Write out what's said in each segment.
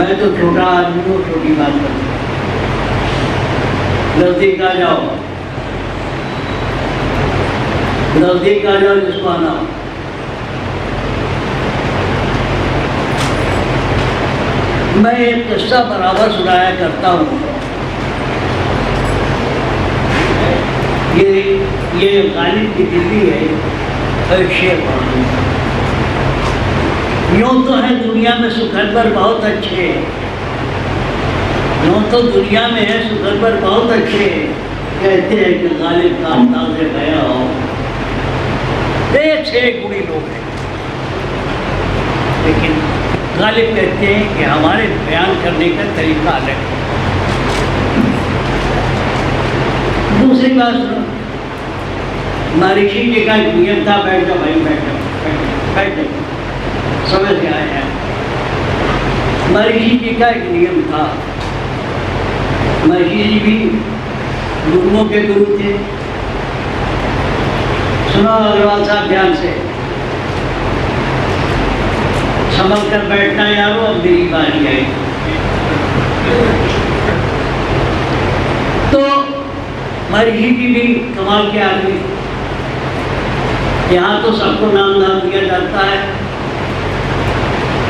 मैं तो छोटा आदमी हूँ, छोटी बात करता हूँ। नजदीक आ जाओ, नजदीक आ जाओ जिसको आना हो। मैं एक किस्सा बराबर सुनाया करता हूँ। ये गालिब की दिल्ली है, एक शेर पढ़ा। यूँ तो है दुनिया में सुखदर बहुत अच्छे, यूँ तो दुनिया में है सुखदर बहुत अच्छे, कहते हैं कि गालिब का अंदाज़े गया हो। एक से एक बुरी लोग हैं, लेकिन गालिब कहते हैं कि हमारे बयान करने का तरीका अलग है। दूसरी बात सुनो, महर्षि जी का एक नियम था, बैठ जाओ भाई, बैठ जाओ, बैठ जाओ, समझ में आया है। महर्षि जी का एक नियम था। महर्षि जी भी गुरुओं के गुरु थे। सुनो अग्रवाल साहब ध्यान से, संभल कर बैठना यारो, अब मेरी बारी आई। तो महर्षि जी भी कमाल के आदमी, यहाँ तो सबको नाम दिया जाता है।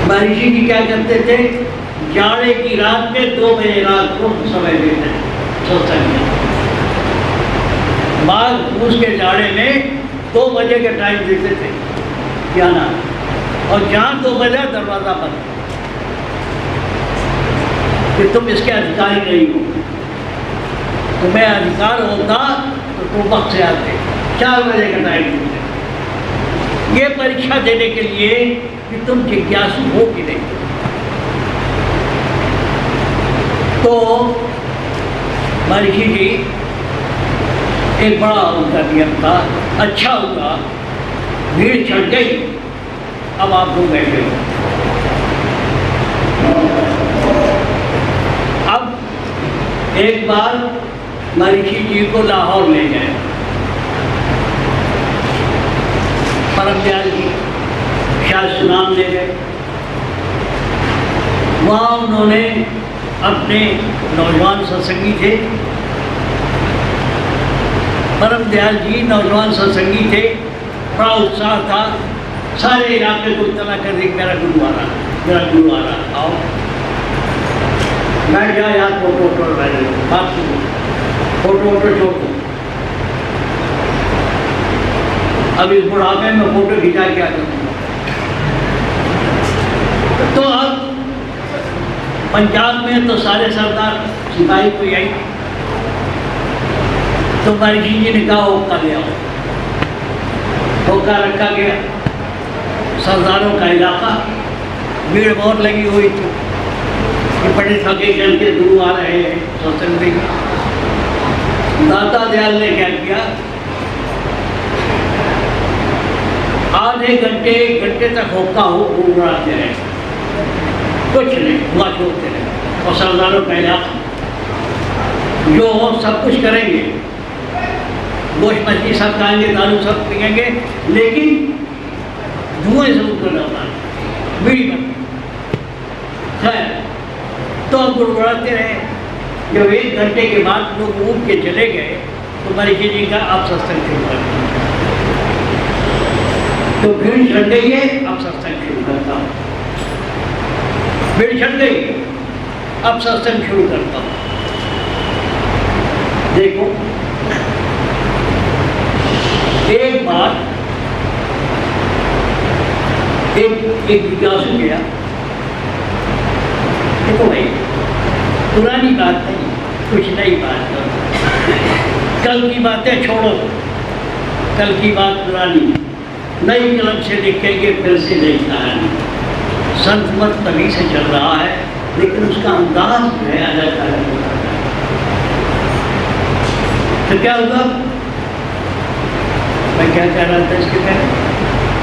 महर्षि जी क्या करते थे, जाड़े की रात में 2 बजे रात को समय देते हैं सत्संग में। बाघ पूछ के जाड़े में 2 बजे का टाइम देते थे जाना, और जहाँ 2 बजे दरवाजा बंद, कि तुम इसके अधिकारी नहीं हो। तुम्हें अधिकार होता तो तुम वक्त से आते, 4 बजे का टाइम देते। ये परीक्षा देने के लिए कि तुम जिज्ञासु हो कि नहीं। तो महर्षि जी एक बड़ा उनका नियम था, अच्छा हुआ भीड़ चढ़ गई, अब आप लोग बैठे हो। अब एक बार महर्षि जी को लाहौर ले गए परमदयाल जी, शायद सुनाम ले गए। वहाँ उन्होंने अपने नौजवान सत्संगी थे, परमदयाल जी नौजवान सत्संगी थे, बड़ा उत्साह था। सारे इलाके को इतना कर दी, मेरा गुरु आ रहा, मेरा गुरु आ रहा, आओ बैठ जाओ यार, फोटो वोटो बैठ जाओ, बात सुनो, फोटो वोटो छोड़ दो। अब इस बुढ़ापे में फोटो खिंचा क्या करूँगा। तो अब पंजाब में तो सारे सरदार सिपाही को यही, तो महर्षि जी ने कहा होका ले आओ। होका रखा गया, सरदारों का इलाका, भीड़ बहुत लगी हुई थी कि बड़े थके चल के गुरु आ रहे हैं सत्संग में। दाता दयाल ने क्या किया, आधे घंटे 1 घंटे तक होका हो गुड़गुड़ाते रहे, कुछ नहीं हुआ, छोड़ते रहे। और सरदारों का इलाका जो हो सब कुछ करेंगे, गोश्त मछली सब खाएंगे, दारू सब पिएंगे, लेकिन धुएं से उनको डालना, बीड़ी बंद। खैर तो अब गुड़गुड़ाते रहे। जब 1 घंटे के बाद लोग उठ के चले गए तो महर्षि जी का अब सत्संग शुरू कर दिया। तो भीड़ चढ़ गई है, अब सत्संग शुरू करता हूँ। भीड़ चढ़ गई, अब सत्संग शुरू करता हूँ। देखो एक बार एक जिज्ञासु गया, देखो भाई पुरानी बात नहीं, कुछ नई बात करो। कल की बातें छोड़ो, कल की बात पुरानी, नई कलम से लिखेंगे फिर से नई कहानी। संत मत तभी से चल रहा है, लेकिन उसका अंदाज जो है अलग अलग होता है। तो क्या हुआ, मैं क्या कह रहा था इसके पहले,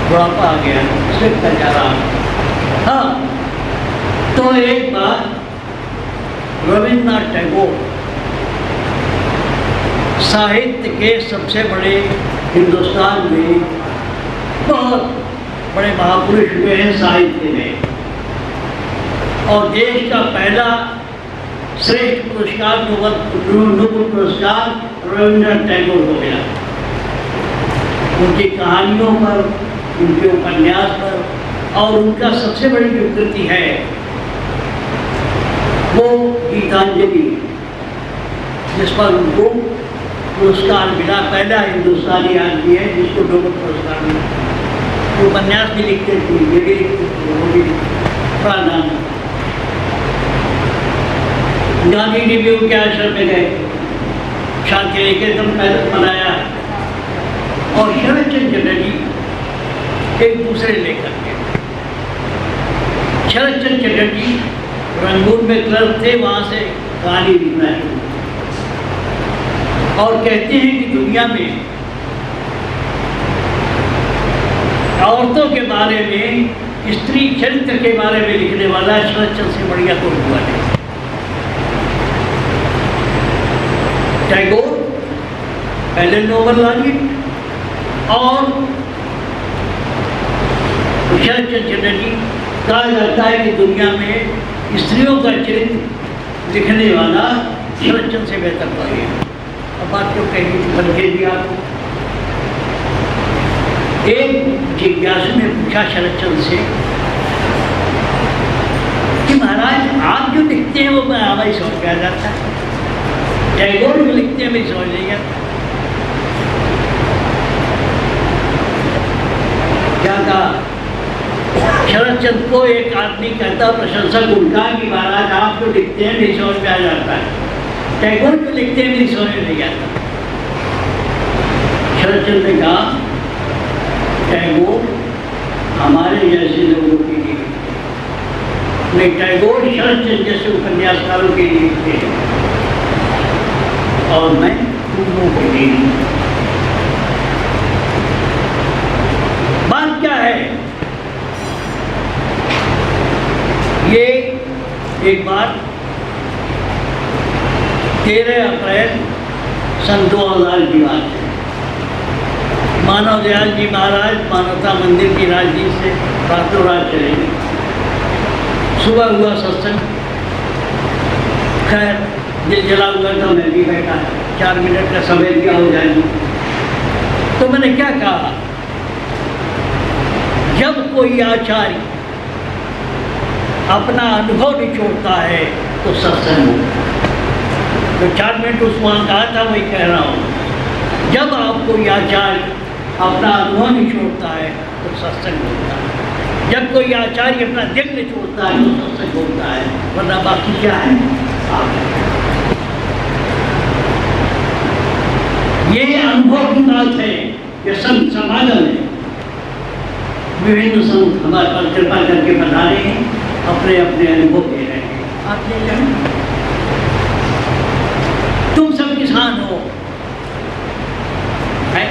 बुढ़ापा आ गया, सिर्फ कर जा रहा। हाँ, तो एक बार रविन्द्रनाथ टैगोर साहित्य के सबसे बड़े, हिंदुस्तान में बहुत बड़े महापुरुष हुए हैं साहित्य में, और देश का पहला श्रेष्ठ पुरस्कार नोबेल पुरस्कार रविंद्रनाथ टैगोर को मिला। उनकी कहानियों पर, उनके उपन्यास पर, और उनका सबसे बड़ी जो कृति है वो गीतांजलि, जिस पर उनको पुरस्कार मिला। पहला हिंदुस्तानी आदमी है जिसको नोबेल पुरस्कार मिला। उपन्यास भी लिखते थे, ये भी लिखते थे, वो भी बड़ा नाम। गांधी जी भी उनके आश्रम में गए, शांति निकेतन बनाया, और शरद चंद्र चटर्जी एक दूसरे लेकर के। शरद चंद्र चटर्जी रंगून में क्लर्क थे, वहाँ से कहानी लिखना शुरू और कहते हैं कि दुनिया में औरतों के बारे में, स्त्री चरित्र के बारे में लिखने वाला शरद चंद्र से बढ़िया कोई हुआ नहीं। टैगोर पहले नोबेल laureate और शरद चंद्र चटर्जी कहा जाता है कि दुनिया में स्त्रियों का चरित्र लिखने वाला शरद चंद्र से बेहतर कोई है। अब बात क्यों कही थी बल्कि भी आपको एक जिज्ञासु ने पूछा शरद चंद्र से कि महाराज आप जो लिखते हैं वो मैं हमारी समझ में आ जाता है, टैगोर जो लिखते हैं मेरी समझ नहीं आता। क्या कहा शरद चंद्र को? एक आदमी कहता, प्रशंसक उनका, कि महाराज आप जो लिखते हैं मेरी समझ में आ जाता है, टैगोर जो लिखते हैं मेरी समझ में नहीं आता। शरद चंद्र ने कहा टैगोर हमारे जैसे लोगों के लिए नहीं, टैगोर शरद चंद्र जैसे उपन्यासकारों के लिए लिखते हैं और मैं दूसरों के लिए। बात क्या है? ये एक बार 13 अप्रैल सन 2000 की बात है। मानव दयाल जी महाराज मानवता मंदिर की राजनीति से रातों रात चले गए। सुबह हुआ सत्संग, खैर दिल जला हुआ था, मैं भी बैठा, 4 मिनट का समय दिया हो जाएगी। तो मैंने क्या कहा, जब कोई आचार्य अपना अनुभव निचोड़ता है तो सत्संग होता है। तो 4 मिनट उस वहाँ कहा था वही कह रहा हूँ। जब आप कोई आचार्य अपना अनुभव निचोड़ता है तो सत्संग होता है। जब कोई आचार्य अपना दिल निचोड़ता है तो सत्संग होता है, वरना बाकी क्या है? ये अनुभव की बात है। ये संत समागम है, विभिन्न संत हमारे पर कृपा करके बता रहे हैं, अपने अपने अनुभव दे रहे हैं। आप ले जाए, तुम सब किसान हो, है?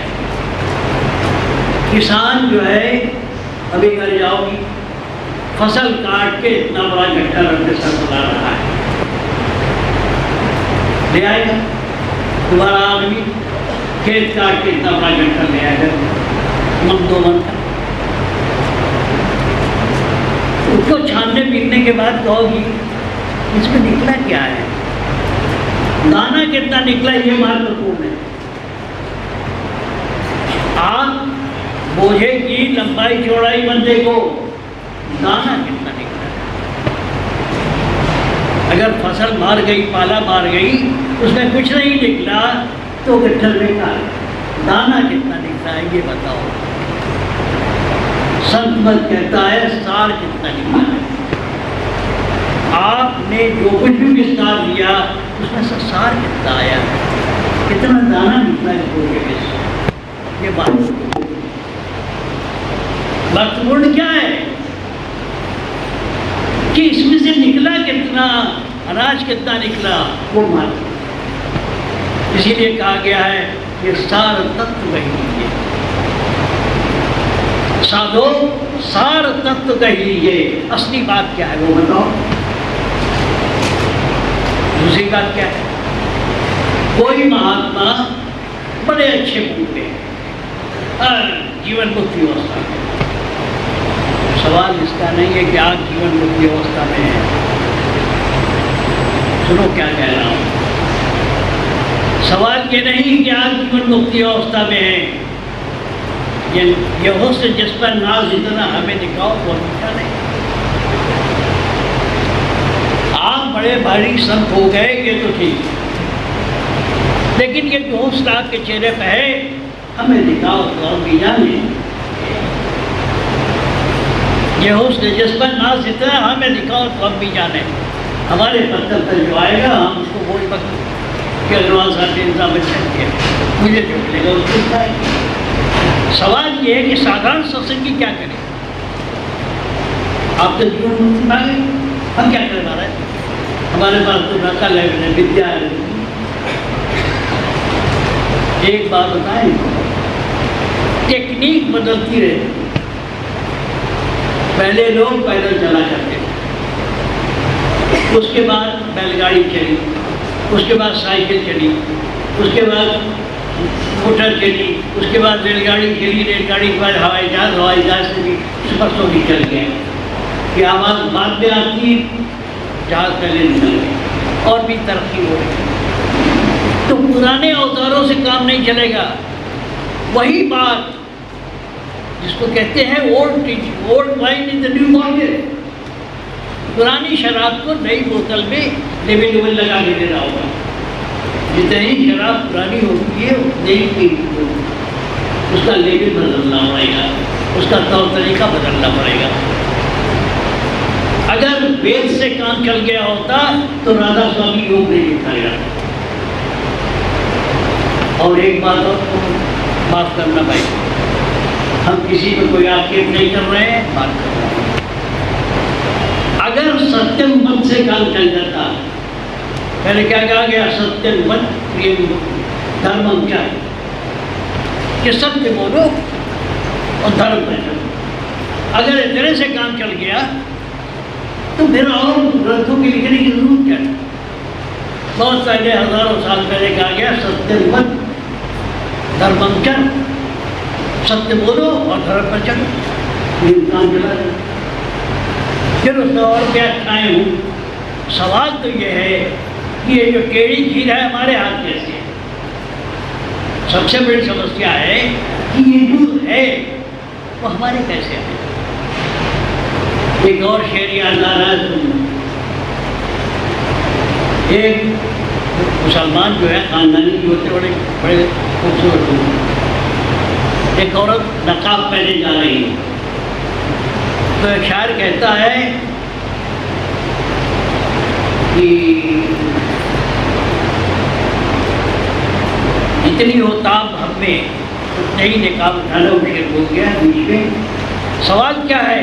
किसान जो है अभी घर जाओगी, फसल काट के इतना बड़ा गट्ठा रख के सर बना रहा है, ले आएगा तुम्हारा आदमी, खेत काट के इतना बड़ा गट्ठा ले आएगा, मन 2 मन का। उसको छानने पीटने के बाद कहोगी इसमें निकला क्या है, दाना कितना निकला, ये महत्वपूर्ण है। आप बोझे की लंबाई चौड़ाई मत देखो, दाना कितना निकला है। अगर फसल मार गई, पाला मार गई, उसमें कुछ नहीं निकला तो गट्ठल बेकार, दाना कितना निकला है ये बताओ। संत मत कहता है सार कितना निकला है। आपने जो कुछ भी विस्तार दिया उसमें से सार कितना आया, कितना दाना निकला है बोझे में। ये बात महत्वपूर्ण क्या है कि इसमें से निकला कितना, अनाज कितना निकला, वो महत्व। इसीलिए कहा गया है ये सार तत्व कह लीजिए, साधो सार तत्व कह लीजिए। असली बात क्या है वो बताओ। दूसरी बात क्या है, कोई महात्मा बड़े अच्छे बूढ़े जीवन मुक्ति अवस्था में, सवाल इसका नहीं है कि आप जीवन मुक्ति अवस्था में हैं, सुनो क्या कह रहा हूँ। सवाल ये नहीं कि आप जीवन मुक्ति अवस्था में हैं, ये हुस्न जिस पर नाज इतना हमें दिखाओ वो अच्छा नहीं। आप बड़े भारी संत हो गए ये तो ठीक, लेकिन ये जो हुस्न आपके चेहरे पे है हमें दिखाओ तो हम भी जाने। ये हुस्न जिस पर नाज इतना हमें दिखाओ तो हम भी जाने। हमारे पत्थर पर जो आएगा हम उसको बोल सकते कि अग्रवाल साहब ने इंतजाम अच्छा किया, मुझे जो मिलेगा उसको खाएंगे। सवाल ये है कि साधारण सत्संग की क्या करें। आप तो जीवन मुक्ति मांगे, हम क्या करें महाराज, हमारे पास तो नकल है, विद्या है। एक बात बताएं, टेक्निक बदलती रहे। पहले लोग पैदल चला करते थे, उसके बाद बैलगाड़ी चली, उसके बाद साइकिल चली, उसके बाद मोटर चली, उसके बाद रेलगाड़ी चली, रेलगाड़ी के बाद हवाई जहाज से भी सुपरसोनिक चल गए कि आवाज़ बाद में आती, जहाज पहले निकल गए और भी तरक्की हो रही। तो पुराने औजारों से काम नहीं चलेगा। वही बात जिसको कहते हैं old wine in the new bottle. पुरानी शराब को नई बोतल में लेबल लगा के देना होगा। जितनी शराब पुरानी होती है उतनी ही उसका लेबल बदलना पड़ेगा, उसका तौर तरीका बदलना पड़ेगा। अगर वेद से काम चल गया होता तो राधा स्वामी योग नहीं लिखाएगा। और एक बात और माफ करना भाई, हम किसी पर कोई आक्षेप नहीं कर रहे हैं, बात कर रहे हैं। अगर सत्यम मत से काम चल जाता, पहले क्या कहा गया, सत्यम मत प्रियम धर्मम क्या, कि सत्य बोलो और धर्म पर चलो। अगर इतने से काम चल गया तो फिर और ग्रंथों की लिखने की जरूरत क्या है। बहुत पहले हजारों साल पहले कहा गया सत्यम मत धर्मम चल, सत्य बोलो और धर्म पर चलो, ये काम चला जाए। फिर उसमें और व्याख्याएं हूँ। सवाल तो ये है कि ये जो टेढ़ी खीर है हमारे हाथ कैसे है। सबसे बड़ी समस्या है कि ये जो है वो हमारे कैसे है। एक और शेर याद आ रहा है, एक मुसलमान जो है खानदानी जो होते बड़े बड़े खूबसूरत होते, एक औरत नकाब पहने जा रही है तो एक शायर कहता है कि जितनी हो ताब हम में उतने ही निकाब उठाना मुश्किल हो गया बीच में। सवाल क्या है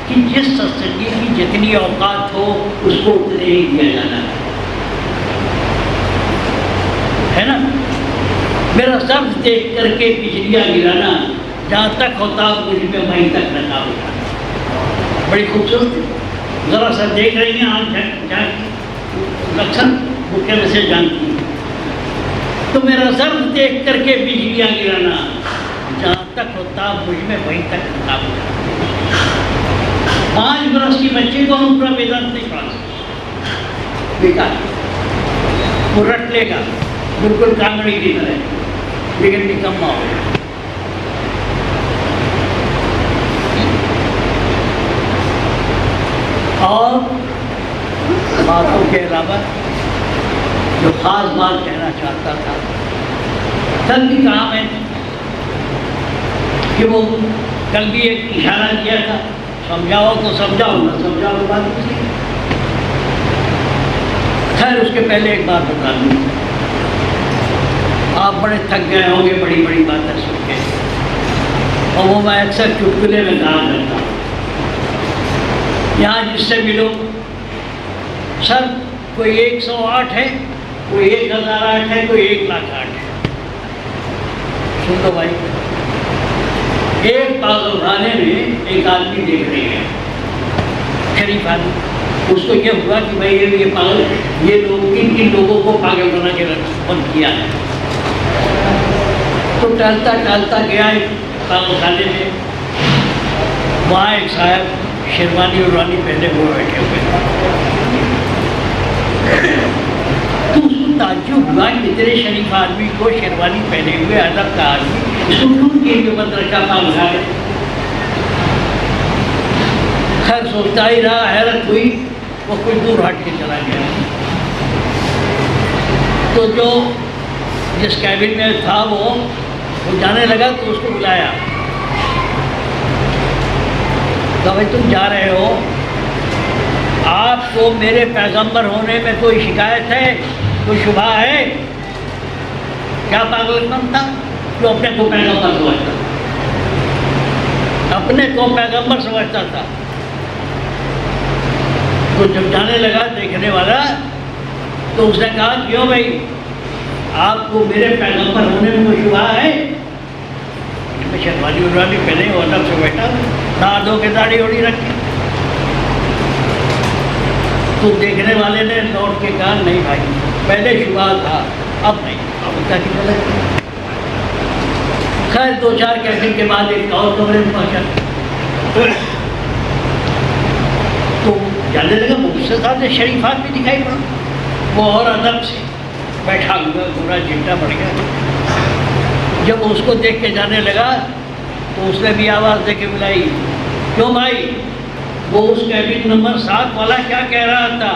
कि जिस सत्संगी की जितनी औकात हो उसको उतने ही दिया जाना है ना। मेरा शब्द देख करके बिजलियाँ गिराना, जहाँ तक होता मुझ में वहीं तक नकाब उठाना। बड़ी खूबसूरत, ज़रा सा देख रही हैं आप लक्षण मुख्य में से जानती हैं। तो मेरा शब्द देख करके बिजलियाँ गिराना, जहाँ तक होता मुझ में वहीं तक नकाब उठाना। 5 बरस की बच्चे को हम पूरा वेदांत नहीं पढ़ा सकते, बेकार, वो रट लेगा बिल्कुल कांगड़ी की तरह, लेकिन निकम्मा हो गया। और बातों के अलावा जो खास बात कहना चाहता था, कल भी कहा मैंने कि वो कल भी एक इशारा किया था, समझाओ तो समझाओ, ना समझाओ बात दूसरी। खैर उसके पहले एक बात बता दूँ, आप बड़े थक गए होंगे बड़ी बड़ी बातें सुन के, और वो मैं अक्सर चुटकुले में कहा करता हूँ। यहाँ जिससे मिलो, सर कोई 108 है, कोई 1008 है, कोई 1,08,000 है। सुन लो भाई, एक पागलखाने में एक आदमी देख रही है, शरीफ आदमी, उसको ये हुआ कि भाई ये पागल, ये लोग किन लोगों को पागल बना के बंद किया है। तो टहलता टहलता गया एक पागलखाने में, वहाँ एक साहब शेरवानी और रानी पहने हुए बैठे हुए। तो उसको ताज्जुब हुआ कि इतने शरीफ आदमी को शेरवानी पहने हुए अदब का आदमी सुकून के लिए बंद रखा पाल लगा गए। खैर सोचता ही रहा, हैरत हुई, वो कुछ दूर हट के चला गया। तो जो जिस कैबिन में था वो जाने लगा तो उसको बुलाया। तो भाई तुम जा रहे हो, आपको मेरे पैगंबर होने में कोई शिकायत है, कोई शुबा है? क्या पागलपन था जो अपने को पैगंबर समझता था, अपने को पैगंबर समझता था। तो जब जाने लगा देखने वाला तो उसने कहा क्यों भाई, आपको मेरे पैगंबर होने में कोई शुबा है? मैं शर्वाली उर्वाली पहले वो अदब से बैठा, नहा धो के दाढ़ी ओढ़ी रखी। तो देखने वाले ने लौट के कहा नहीं भाई, पहले शुबा था, अब नहीं, अब क्या की गलत। खैर 2-4 कैबिन के बाद एक और कमरे में पहुंचा तो जाने लगा मुझसे साथ शरीफ आदमी दिखाई पड़ा, वो और अदब से बैठा हुआ, पूरा चिंता पड़ गया। जब उसको देख के जाने लगा तो उसने भी आवाज़ दे के बुलाई, क्यों भाई, वो उस कैबिन नंबर 7 वाला क्या कह रहा था?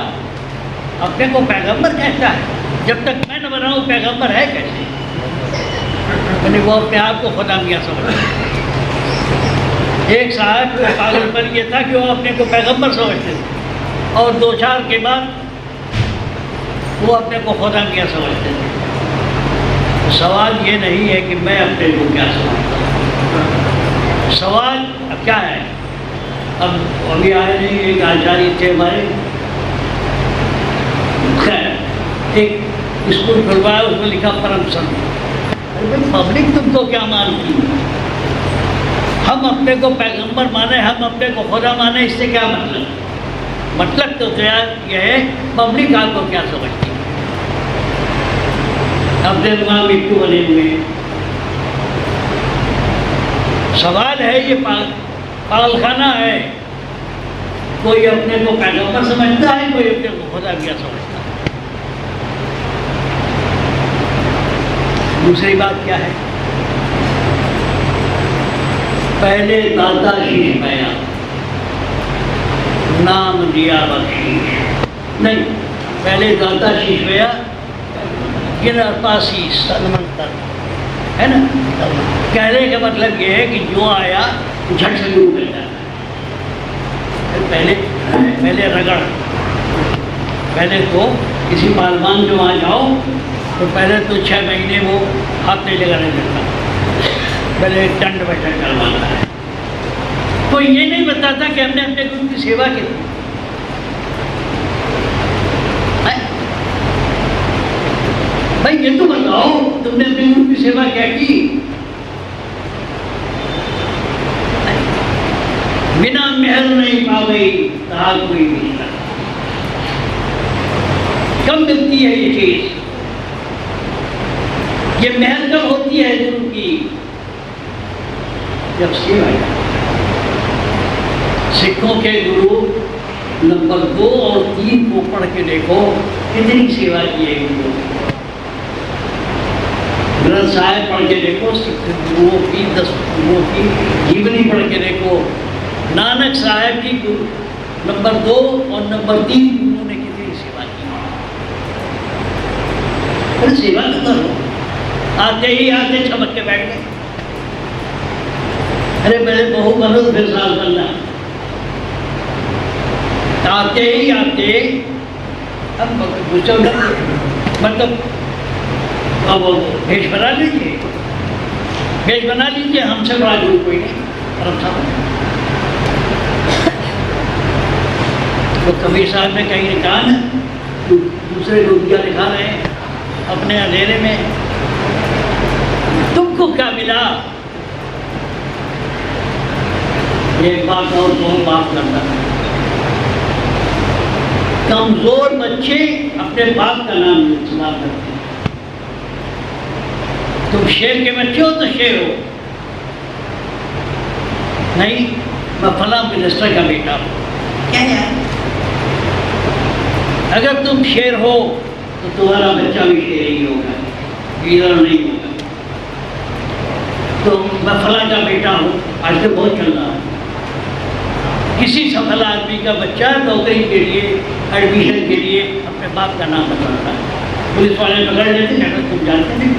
अपने को पैगंबर कहता है, जब तक मैं न बनाऊँ पैगंबर है कैसे? मैंने वो अपने आप को खुदा मियां समझ। एक साहब को पागलपन ये था कि वो अपने को पैगंबर समझते थे, और 2-4 के बाद वो अपने को खुदा मियां समझते थे। सवाल ये नहीं है कि मैं अपने को क्या समझता हूँ, सवाल अब क्या है। अब अभी आए नहीं, एक आचार्य थे हमारे, खैर एक स्कूल खुलवाया, उसमें लिखा परम संत। अरे पब्लिक तुमको क्या मानती है? हम अपने को पैगंबर माने, हम अपने को खुदा माने, इससे क्या मतलब? मतलब तो यह है पब्लिक आपको क्या समझती है। अपने वहाँ मिट्टू बने हुए। सवाल है ये पागलखाना है, कोई अपने को पैगंबर समझता है, कोई अपने को खुदा क्या समझता है। दूसरी बात क्या है, पहले दाता शीश पाया, नाम दिया बख्शीश नहीं, पहले दाता शीश पाया गिन अरपासी सलमन तक, है ना। कहने का मतलब ये है कि जो आया झट से शुरू कर जाता है। पहले रगड़, पहले तो किसी पालवान जो वहाँ जाओ तो पहले तो 6 महीने वो हाथ नहीं लगाने देता, पहले दंड बैठक करवाता है। तो ये नहीं बताता कि हमने अपने गुरु की सेवा की। भाई ये तो बताओ तुमने अपने गुरु की सेवा क्या की? बिना महल नहीं पा गई कहा कोई भी। कब मिलती है ये चीज? ये महल कब होती है गुरु की? जब सेवा। सिखों के गुरु नंबर 2 और 3 को पढ़ के देखो कितनी सेवा की है गुरु। ग्रंथ साहिब पढ़ के देखो, सिख गुरुओं की 10 गुरुओं की जीवनी पढ़ के देखो। नानक साहब की नंबर 2 और नंबर 3 गुरुओं ने कितनी सेवा की। अरे सेवा तो करो, आते ही आते चमक के बैठ गए। अरे पहले बहु बनो तो फिर साल करना। आते ही आते अब पूछो ना, मतलब अब भेष बना लीजिए, भेष बना लीजिए, हमसे बड़ा गुरु कोई नहीं। परम साहब तो कबीर साहब ने कहीं कहा ना, दूसरे लोग क्या दिखा रहे हैं अपने अंधेरे में, तुमको क्या मिला? एक बात और तो बात करता है, कमजोर बच्चे अपने बाप का नाम इस्तेमाल करते हैं। तुम शेर के बच्चे हो तो शेर हो, नहीं मैं फला मिनिस्टर का बेटा हूँ। क्या यार, अगर तुम शेर हो तो तुम्हारा बच्चा भी शेर ही होगा, लीडर नहीं होगा। तो मैं फला का बेटा हूँ, आज तो बहुत चल रहा है। किसी सफल आदमी का बच्चा नौकरी के लिए, एडमिशन के लिए अपने बाप का नाम बताता है। पुलिस वाले पकड़ लेते हैं, तुम जानते नहीं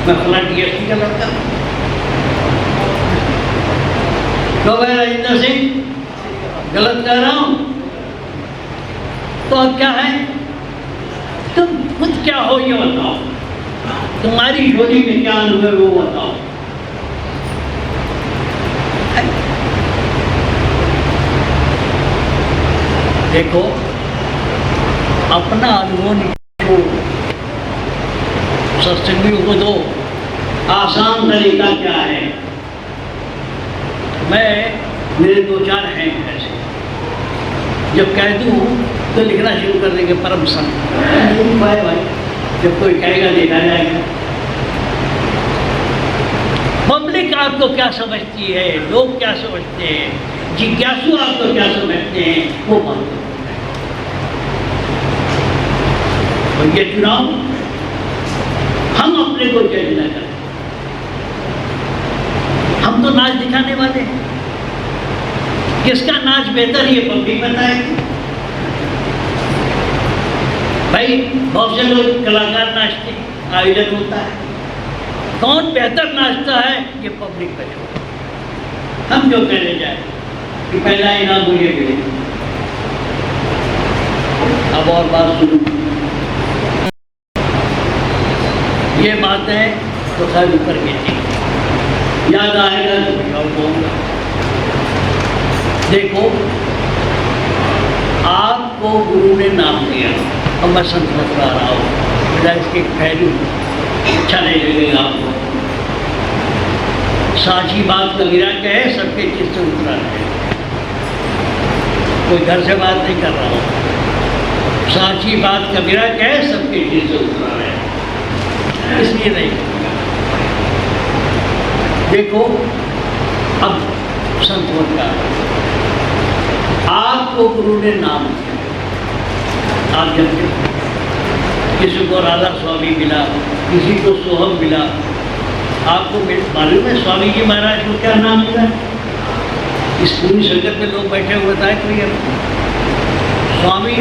मैं फला DSP का लड़का हूँ। तो मैं राजेंद्र सिंह गलत कह रहा हूँ? तो अब क्या है, तुम खुद क्या हो ये बताओ, तुम्हारी जोड़ी में क्या अनुभव है वो बताओ। देखो, अपना अनुभव निकालो, सत्संगियों को दो। आसान तरीका क्या है? मेरे 2-4 हैं ऐसे, जब कह दूँ तो लिखना शुरू कर देंगे परम संत। भाई जब कोई कहेगा देखा जाएगा। पब्लिक आपको क्या समझती है, लोग क्या समझते हैं, जिज्ञासु आपको क्या समझते हैं, वो बात। और ये चुनाव हम अपने को जज न करें। हम तो नाच दिखाने वाले हैं, किसका नाच बेहतर ये पब्लिक बताएगी। भाई बहुत से लोग कलाकार नाचते, आयोजन होता है, कौन बेहतर नाचता है ये पब्लिक का छोड़। हम जो कहने जाए कि पहला इनाम मुझे मिले। अब और बात सुनो, ये बातें तो खैर ऊपर की थी, याद आएगा तो कुछ और कहूँगा। देखो, आपको गुरु ने नाम दिया और मैं संत बता रहा हूँ, मेरा इसके पहलू अच्छा नहीं लगेगा आपको। साची बात कबीरा कहे, सबके चित्त से उतरा है। कोई घर से बात नहीं कर रहा हूँ। साची बात कबीरा कहे, सबके चित्त से उतरा है, इसलिए नहीं। देखो, अब संत का आपको गुरु ने नाम दिया, आप जानते, किसी को राधा स्वामी मिला, किसी को सोहम मिला। आपको मालूम है स्वामी जी महाराज को क्या नाम मिला? इस पूरी संगत में लोग बैठे हुए बताए कोई स्वामी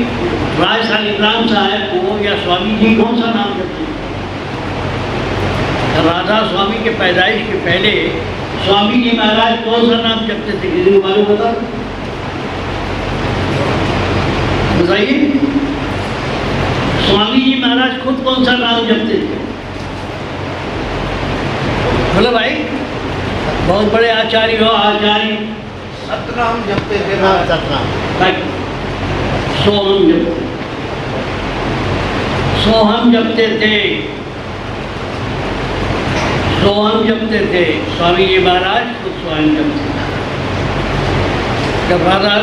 राय शालिग्राम साहब को या स्वामी जी कौन सा नाम देते हैं? राधा स्वामी के पैदाइश के पहले स्वामी जी महाराज कौन सा नाम जपते थे? किसी को मालूम बता बताइए। स्वामी जी महाराज खुद कौन सा नाम जपते थे? बोलो भाई, बहुत बड़े आचार्य हो, आचार्य सतनाम जपते थे। सोहम जपते, सोहम जपते थे, सोहम जपते थे। स्वामी जी महाराज खुद सोहम जपते थे। जब राधा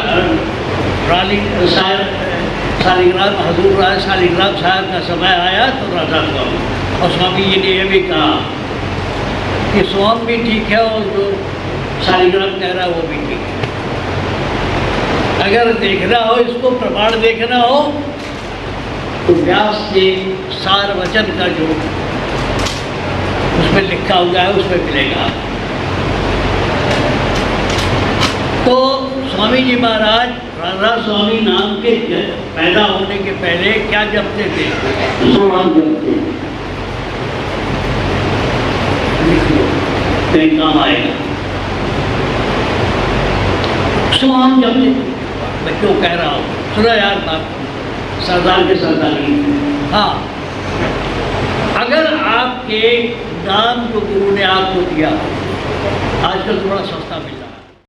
शालिग्राम हजूर राय शालिग्राम साहब का समय आया तो राधा स्वामी, और स्वामी जी ने यह भी कहा कि सोहम भी ठीक है और जो शालिग्राम कह रहा है वो भी ठीक है। अगर देखना हो, इसको प्रमाण देखना हो तो व्यास के सार वचन का जो उसमें लिखा हुआ है उसमें मिलेगा। तो स्वामी जी महाराज राधा स्वामी नाम के पैदा होने के पहले क्या जपते थे? सोहम जपते थे। कहीं काम आएगा। सोहम जपते थे। मैं क्यों कह रहा हूँ, सुनो यार बात, सरदार के सरदारी। हाँ, अगर आपके नाम जो गुरु ने आपको दिया, आजकल थोड़ा सस्ता मिल रहा है।